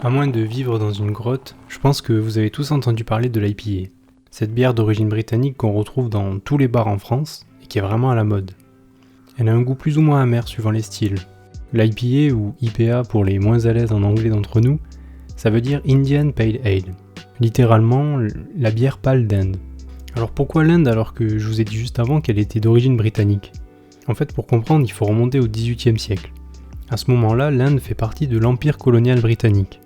À moins de vivre dans une grotte, je pense que vous avez tous entendu parler de l'IPA. Cette bière d'origine britannique qu'on retrouve dans tous les bars en France et qui est vraiment à la mode. Elle a un goût plus ou moins amer suivant les styles. L'IPA ou IPA pour les moins à l'aise en anglais d'entre nous, ça veut dire Indian Pale Ale. Littéralement, la bière pâle d'Inde. Alors pourquoi l'Inde alors que je vous ai dit juste avant qu'elle était d'origine britannique ? En fait, pour comprendre, il faut remonter au XVIIIe siècle. À ce moment-là, l'Inde fait partie de l'Empire colonial britannique.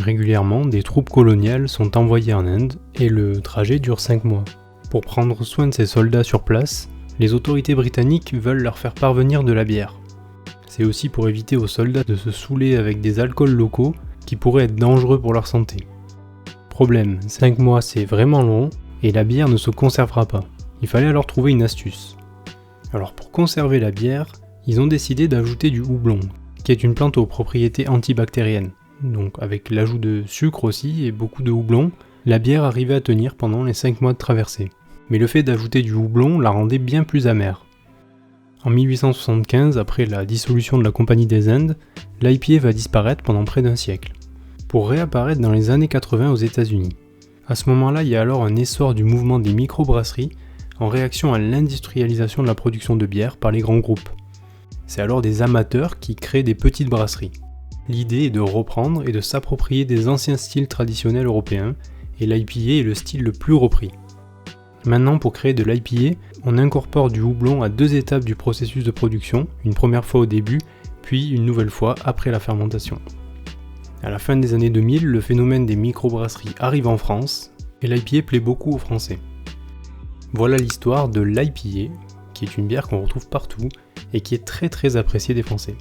Régulièrement, des troupes coloniales sont envoyées en Inde et le trajet dure 5 mois. Pour prendre soin de ces soldats sur place, les autorités britanniques veulent leur faire parvenir de la bière. C'est aussi pour éviter aux soldats de se saouler avec des alcools locaux qui pourraient être dangereux pour leur santé. Problème, 5 mois c'est vraiment long et la bière ne se conservera pas. Il fallait alors trouver une astuce. Alors pour conserver la bière, ils ont décidé d'ajouter du houblon, qui est une plante aux propriétés antibactériennes. Donc avec l'ajout de sucre aussi et beaucoup de houblon, la bière arrivait à tenir pendant les 5 mois de traversée. Mais le fait d'ajouter du houblon la rendait bien plus amère. En 1875, après la dissolution de la Compagnie des Indes, l'IPA va disparaître pendant près d'un siècle, pour réapparaître dans les années 80 aux États-Unis. À ce moment-là, il y a alors un essor du mouvement des microbrasseries en réaction à l'industrialisation de la production de bière par les grands groupes. C'est alors des amateurs qui créent des petites brasseries. L'idée est de reprendre et de s'approprier des anciens styles traditionnels européens, et l'IPA est le style le plus repris. Maintenant, pour créer de l'IPA, on incorpore du houblon à 2 étapes du processus de production, une première fois au début, puis une nouvelle fois après la fermentation. À la fin des années 2000, le phénomène des microbrasseries arrive en France, et l'IPA plaît beaucoup aux Français. Voilà l'histoire de l'IPA, qui est une bière qu'on retrouve partout, et qui est très appréciée des Français.